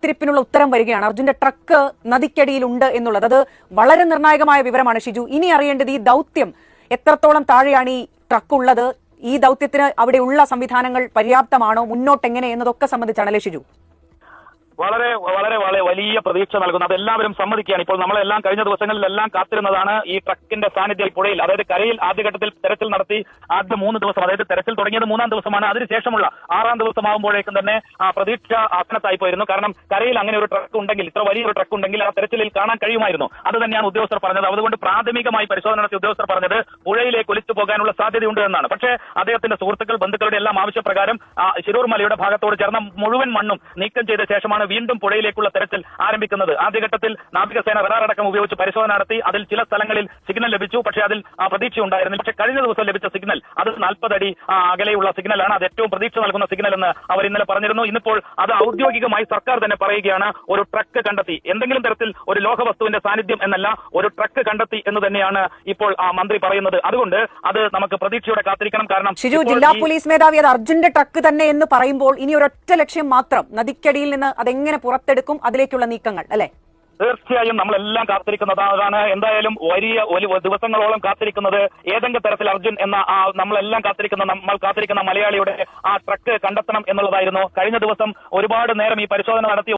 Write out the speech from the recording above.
കാത്തിരിപ്പിനുള്ള ഉത്തരം വരികയാണ്. അർജുന്റെ ട്രക്ക് നദിക്കടിയിലുണ്ട് എന്നുള്ളത് അത് വളരെ നിർണായകമായ വിവരമാണ് ഷിജു. ഇനി അറിയേണ്ടത് ഈ ദൗത്യം എത്രത്തോളം താഴെയാണ് ഈ ട്രക്ക് ഉള്ളത്, ഈ ദൗത്യത്തിന് അവിടെയുള്ള സംവിധാനങ്ങൾ പര്യാപ്തമാണോ, മുന്നോട്ട് എങ്ങനെ എന്നതൊക്കെ സംബന്ധിച്ചാണല്ലേ ഷിജു? വളരെ വളരെ വളരെ വലിയ പ്രതീക്ഷ നൽകുന്നു. അതെല്ലാവരും സമ്മതിക്കുകയാണ്. ഇപ്പോൾ നമ്മളെല്ലാം കഴിഞ്ഞ ദിവസങ്ങളിലെല്ലാം കാത്തിരുന്നതാണ് ഈ ട്രക്കിന്റെ സാന്നിധ്യം പുഴയിൽ, അതായത് കരയിൽ ആദ്യഘട്ടത്തിൽ തെരച്ചിൽ നടത്തി. ആദ്യ 3 ദിവസം, അതായത് തെരച്ചിൽ തുടങ്ങിയത് 3-ാം ദിവസമാണ്. അതിനുശേഷമുള്ള 6-ാം ദിവസമാകുമ്പോഴേക്കും തന്നെ പ്രതീക്ഷ ആസന്നത്തായി പോയിരുന്നു. കാരണം കരയിൽ അങ്ങനെ ഒരു ട്രക്ക് ഉണ്ടെങ്കിൽ, ഇത്ര വലിയൊരു ട്രക്ക് ഉണ്ടെങ്കിൽ ആ തെരച്ചിലിൽ കാണാൻ കഴിയുമായിരുന്നു. അത് തന്നെയാണ് ഉദ്യോഗസ്ഥർ പറഞ്ഞത്. അതുകൊണ്ട് പ്രാഥമികമായി പരിശോധന നടത്തിയ ഉദ്യോഗസ്ഥർ പറഞ്ഞത് പുഴയിലേക്ക് ഒലിച്ചു പോകാനുള്ള സാധ്യതയുണ്ട് എന്നാണ്. പക്ഷേ അദ്ദേഹത്തിന്റെ സുഹൃത്തുക്കൾ, ബന്ധുക്കളുടെ എല്ലാം ആവശ്യപ്രകാരം ശിരൂർ മലയുടെ ഭാഗത്തോട് ചേർന്ന മുഴുവൻ മണ്ണും നീക്കം ചെയ്ത ശേഷമാണ് വീണ്ടും പുഴയിലേക്കുള്ള തെരച്ചിൽ ആരംഭിക്കുന്നത്. ആദ്യഘട്ടത്തിൽ നാവികസേന റഡാർ അടക്കം ഉപയോഗിച്ച് പരിശോധന നടത്തി. അതിൽ ചില സ്ഥലങ്ങളിൽ സിഗ്നൽ ലഭിച്ചു, പക്ഷേ അതിൽ പ്രതീക്ഷ ഉണ്ടായിരുന്നില്ല. പക്ഷേ കഴിഞ്ഞ ദിവസം ലഭിച്ച സിഗ്നൽ അത് 40 അടി അകലെയുള്ള സിഗ്നലാണ്. അത് ഏറ്റവും പ്രതീക്ഷ നൽകുന്ന സിഗ്നൽ എന്ന് അവർ ഇന്നലെ പറഞ്ഞിരുന്നു. ഇന്നിപ്പോൾ അത് ഔദ്യോഗികമായി സർക്കാർ തന്നെ പറയുകയാണ്, ഒരു ട്രക്ക് കണ്ടെത്തി. എന്തെങ്കിലും തരത്തിൽ ഒരു ലോഹവസ്തുവിന്റെ സാന്നിധ്യം എന്നല്ല, ഒരു ട്രക്ക് കണ്ടെത്തി എന്ന് തന്നെയാണ് ഇപ്പോൾ മന്ത്രി പറയുന്നത്. അതുകൊണ്ട് അത് നമുക്ക് പ്രതീക്ഷയോടെ കാത്തിരിക്കണം. കാരണം ഷിജു, ജില്ലാ പോലീസ് മേധാവി അത് അർജുന്റെ ട്രക്ക് തന്നെ എന്ന് പറയുമ്പോൾ ഇനി ഒരൊറ്റ ലക്ഷ്യം മാത്രം, നദിക്കടിയിൽ നിന്ന് അതെങ്ങനെ പുറത്തെടുക്കും, അതിലേക്കുള്ള നീക്കങ്ങൾ അല്ലെ? തീർച്ചയായും നമ്മളെല്ലാം കാത്തിരിക്കുന്നതാണ്. എന്തായാലും വലിയ ദിവസങ്ങളോളം കാത്തിരിക്കുന്നത് ഏതെങ്കിലും തരത്തിൽ അർജുൻ എന്ന നമ്മൾ കാത്തിരിക്കുന്ന മലയാളിയുടെ ആ ട്രക്ക് കണ്ടെത്തണം എന്നുള്ളതായിരുന്നു. കഴിഞ്ഞ ദിവസം ഒരുപാട് നേരം ഈ പരിശോധന നടത്തി